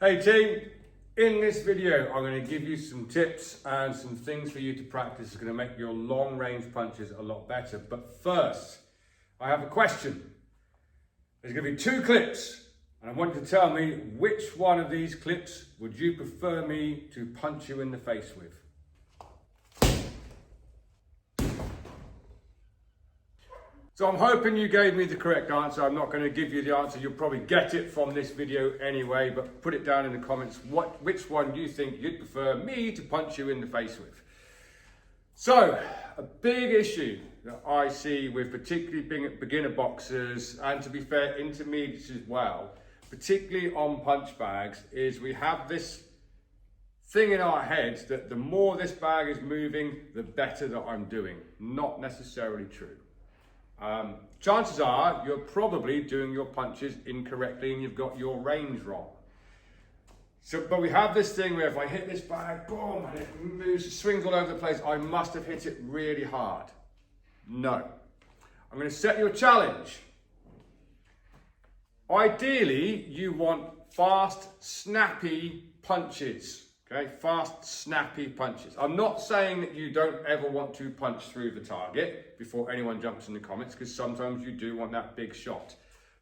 Hey team, in this video I'm going to give you some tips and some things for you to practice. It's going to make your long range punches a lot better. But first, I have a question. There's going to be two clips and I want you to tell me which one of these clips would you prefer me to punch you in the face with. So I'm hoping you gave me the correct answer. I'm not going to give you the answer. You'll probably get it from this video anyway, but put it down in the comments which one you think you'd prefer me to punch you in the face with. So, a big issue that I see with particularly beginner boxers, and to be fair, intermediates as well, particularly on punch bags, is we have this thing in our heads that the more this bag is moving, the better that I'm doing. Not necessarily true. Chances are you're probably doing your punches incorrectly and you've got your range wrong. But we have this thing where if I hit this bag, boom, and it moves, swings all over the place, I must have hit it really hard. No. I'm going to set you a challenge. Ideally, you want fast, snappy punches. Okay, fast, snappy punches. I'm not saying that you don't ever want to punch through the target before anyone jumps in the comments, because sometimes you do want that big shot.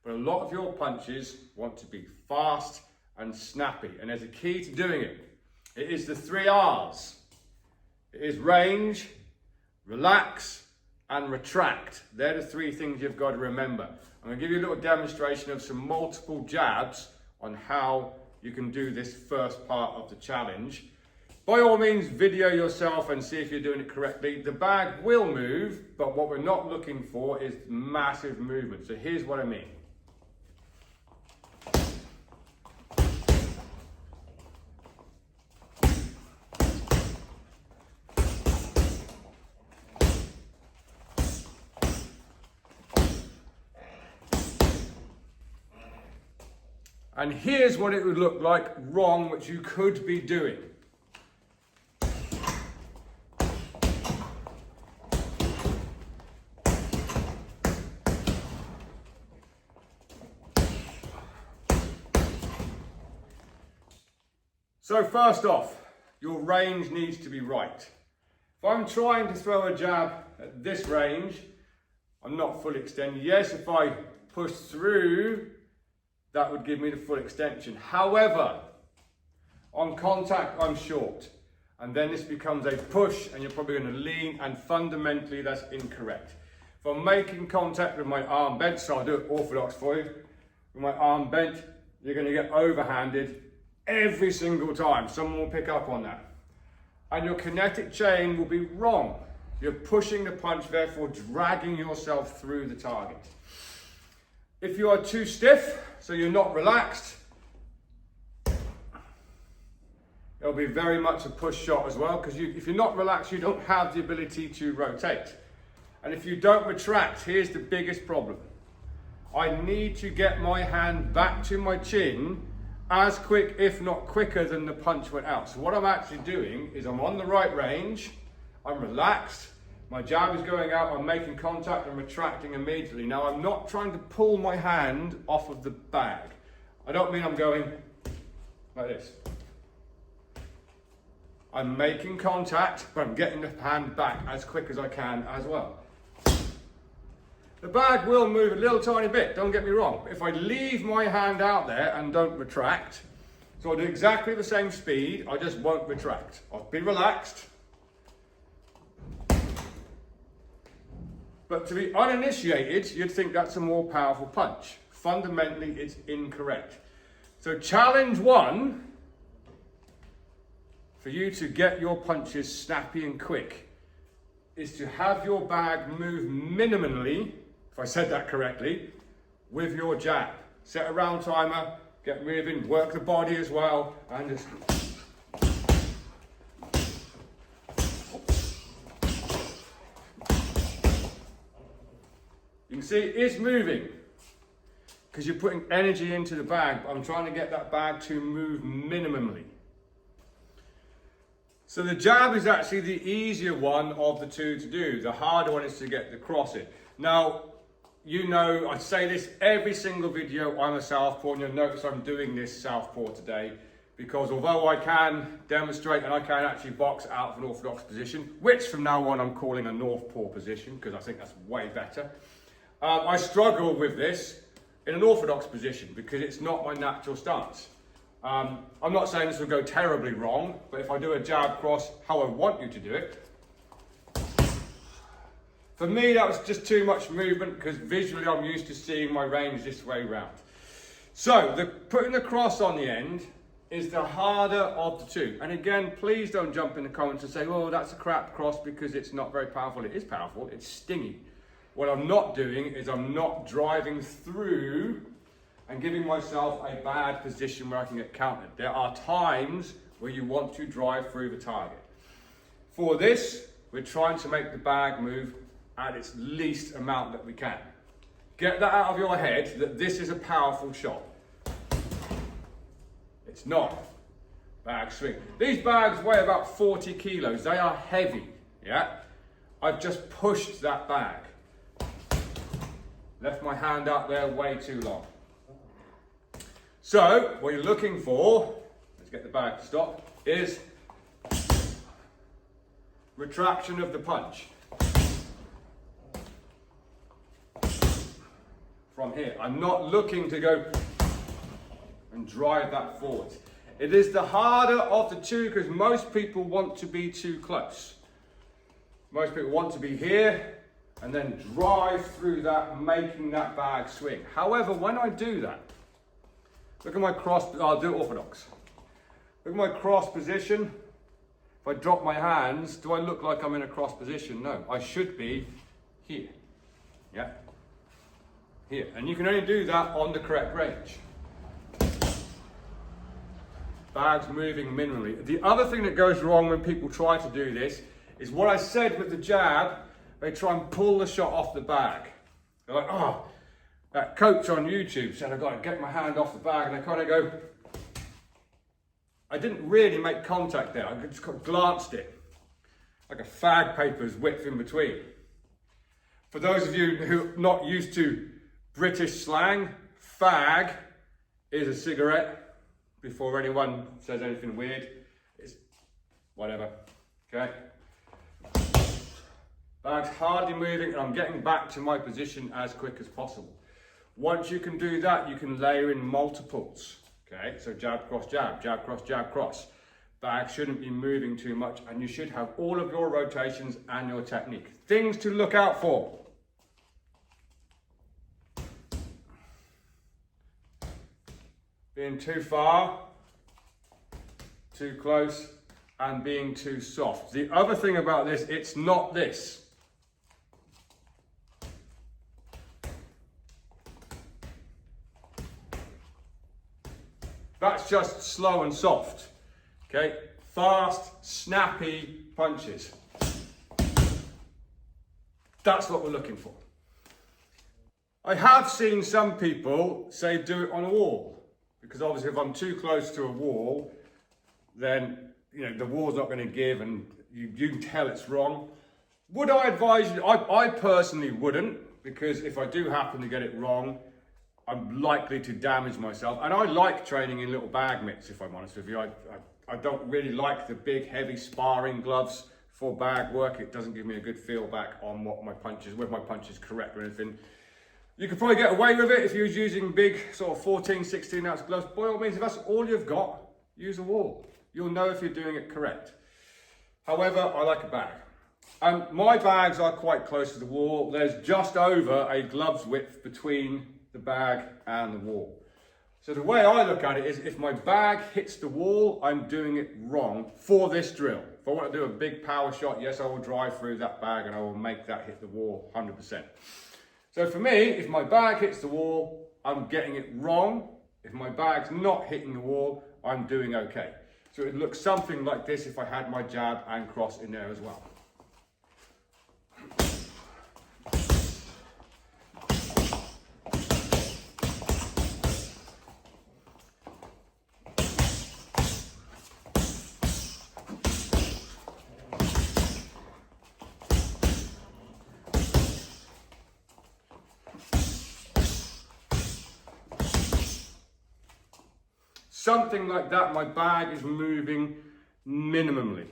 But a lot of your punches want to be fast and snappy. And there's a key to doing it. It is the 3 R's. It is range, relax, and retract. They're the 3 things you've got to remember. I'm going to give you a little demonstration of some multiple jabs on how you can do this first part of the challenge. By all means, video yourself and see if you're doing it correctly. The bag will move, but what we're not looking for is massive movement. So here's what I mean. And here's what it would look like wrong, which you could be doing. So first off, your range needs to be right. If I'm trying to throw a jab at this range, I'm not fully extended. Yes, if I push through, that would give me the full extension. However, on contact, I'm short. And then this becomes a push and you're probably going to lean, and fundamentally that's incorrect. If I'm making contact with my arm bent, so I'll do it orthodox for you. With my arm bent, you're going to get overhanded every single time. Someone will pick up on that. And your kinetic chain will be wrong. You're pushing the punch, therefore dragging yourself through the target. If you are too stiff, so you're not relaxed, it'll be very much a push shot as well, because if you're not relaxed, you don't have the ability to rotate. And if you don't retract, here's the biggest problem. I need to get my hand back to my chin as quick, if not quicker, than the punch went out. So what I'm actually doing is I'm on the right range, I'm relaxed, my jab is going out, I'm making contact and retracting immediately. Now I'm not trying to pull my hand off of the bag. I don't mean I'm going like this. I'm making contact, but I'm getting the hand back as quick as I can as well. The bag will move a little tiny bit, don't get me wrong. But if I leave my hand out there and don't retract, so I'll do exactly the same speed, I just won't retract. I'll be relaxed. But to be uninitiated, you'd think that's a more powerful punch. Fundamentally, it's incorrect. So challenge 1, for you to get your punches snappy and quick, is to have your bag move minimally, if I said that correctly, with your jab. Set a round timer, get moving, work the body as well, and just... You can see it is moving because you're putting energy into the bag, but I'm trying to get that bag to move minimally. So the jab is actually the easier one of the two to do. The harder one is to get the cross in. Now, you know, I say this every single video, I'm a southpaw, and you'll notice I'm doing this southpaw today because although I can demonstrate and I can actually box out of an orthodox position, which from now on I'm calling a northpaw position because I think that's way better, I struggle with this in an orthodox position because it's not my natural stance. I'm not saying this will go terribly wrong, but if I do a jab cross how I want you to do it, for me that was just too much movement because visually I'm used to seeing my range this way round. So putting the cross on the end is the harder of the two. And again, please don't jump in the comments and say, oh, that's a crap cross because it's not very powerful. It is powerful, it's stingy. What I'm not doing is I'm not driving through and giving myself a bad position where I can get countered. There are times where you want to drive through the target. For this, we're trying to make the bag move at its least amount that we can. Get that out of your head that this is a powerful shot. It's not. Bag swing. These bags weigh about 40 kilos. They are heavy, yeah? I've just pushed that bag. Left my hand out there way too long. So, what you're looking for, let's get the bag to stop, is retraction of the punch. From here. I'm not looking to go and drive that forward. It is the harder of the two because most people want to be too close. Most people want to be here and then drive through that, making that bag swing. However, when I do that, look at my cross, I'll do it orthodox. Look at my cross position. If I drop my hands, do I look like I'm in a cross position? No, I should be here, yeah? Here, and you can only do that on the correct range. Bags moving minimally. The other thing that goes wrong when people try to do this is what I said with the jab, they try and pull the shot off the bag. They're like, oh, that coach on YouTube said I've got to get my hand off the bag, and I kind of go, I didn't really make contact there, I just glanced it, like a fag paper's width in between. For those of you who are not used to British slang, fag is a cigarette. Before anyone says anything weird, it's whatever, okay? Bag's hardly moving and I'm getting back to my position as quick as possible. Once you can do that, you can layer in multiples, okay? So jab, cross, jab, jab, cross, jab, cross. Bag shouldn't be moving too much and you should have all of your rotations and your technique. Things to look out for. Being too far, too close, and being too soft. The other thing about this, it's not this. That's just slow and soft, okay? Fast, snappy punches. That's what we're looking for. I have seen some people say do it on a wall. Because obviously if I'm too close to a wall, then the wall's not going to give and you can tell it's wrong. Would I advise you? I personally wouldn't, because if I do happen to get it wrong, I'm likely to damage myself. And I like training in little bag mitts, if I'm honest with you. I don't really like the big heavy sparring gloves for bag work. It doesn't give me a good feel back on what my punches, whether my punch is correct or anything. You could probably get away with it if you was using big sort of 14, 16 ounce gloves. By all means, if that's all you've got, use a wall. You'll know if you're doing it correct. However, I like a bag. My bags are quite close to the wall. There's just over a glove's width between the bag and the wall. So the way I look at it is if my bag hits the wall, I'm doing it wrong for this drill. If I want to do a big power shot, yes, I will drive through that bag and I will make that hit the wall 100%. So for me, if my bag hits the wall, I'm getting it wrong. If my bag's not hitting the wall, I'm doing okay. So it looks something like this if I had my jab and cross in there as well. something like that, my bag is moving minimally.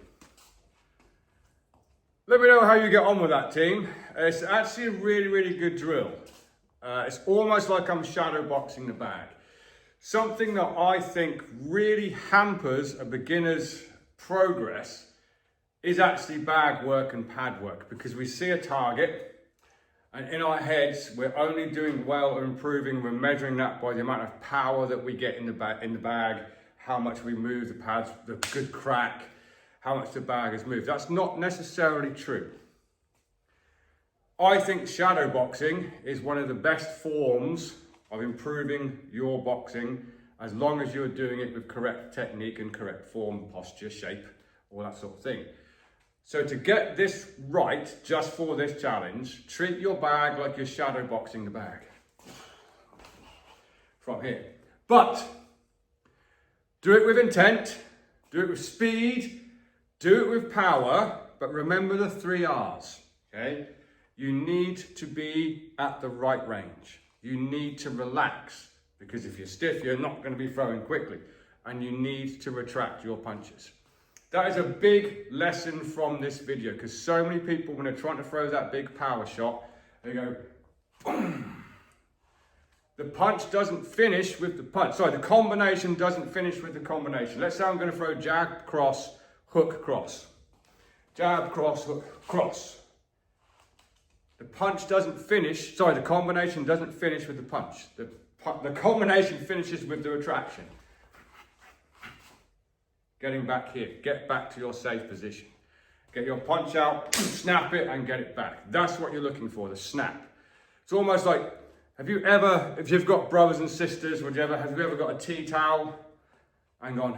Let me know how you get on with that, team. It's actually a really, really good drill. It's almost like I'm shadow boxing the bag. Something that I think really hampers a beginner's progress is actually bag work and pad work, because we see a target and in our heads we're only doing well or improving. We're measuring that by the amount of power that we get in the bag, how much we move the pads, the good crack, how much the bag has moved. That's not necessarily true. I think shadow boxing is one of the best forms of improving your boxing, as long as you're doing it with correct technique and correct form, posture, shape, all that sort of thing. So to get this right, just for this challenge, treat your bag like you're shadow boxing the bag. From here. But do it with intent, do it with speed, do it with power, but remember the 3 R's, okay? You need to be at the right range. You need to relax, because if you're stiff, you're not going to be throwing quickly. And you need to retract your punches. That is a big lesson from this video, because so many people, when they're trying to throw that big power shot, they go, boom. The punch doesn't finish with the punch. Sorry, the combination doesn't finish with the combination. Let's say I'm going to throw jab, cross, hook, cross. Jab, cross, hook, cross. The punch doesn't finish, sorry, the combination doesn't finish with the punch. The combination finishes with the retraction. Getting back here, get back to your safe position. Get your punch out, snap it and get it back. That's what you're looking for, the snap. It's almost like, if you've got brothers and sisters, have you ever got a tea towel and gone,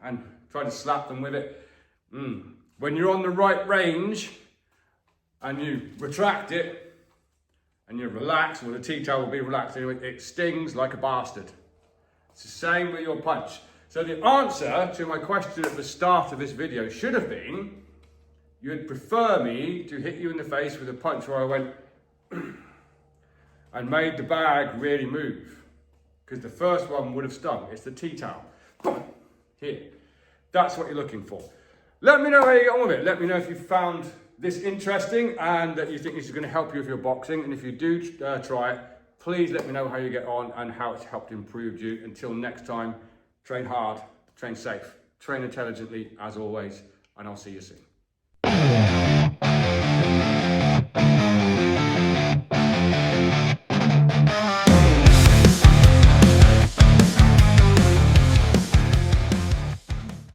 and tried to slap them with it? When you're on the right range and you retract it and you relax, well, the tea towel will be relaxed anyway, it stings like a bastard. It's the same with your punch. So the answer to my question at the start of this video should have been, you'd prefer me to hit you in the face with a punch where I went and made the bag really move. Because the first one would have stung. It's the tea towel. Here. That's what you're looking for. Let me know how you get on with it. Let me know if you found this interesting and that you think this is going to help you with your boxing. And if you do try it, please let me know how you get on and how it's helped improve you. Until next time, train hard, train safe, train intelligently as always, and I'll see you soon.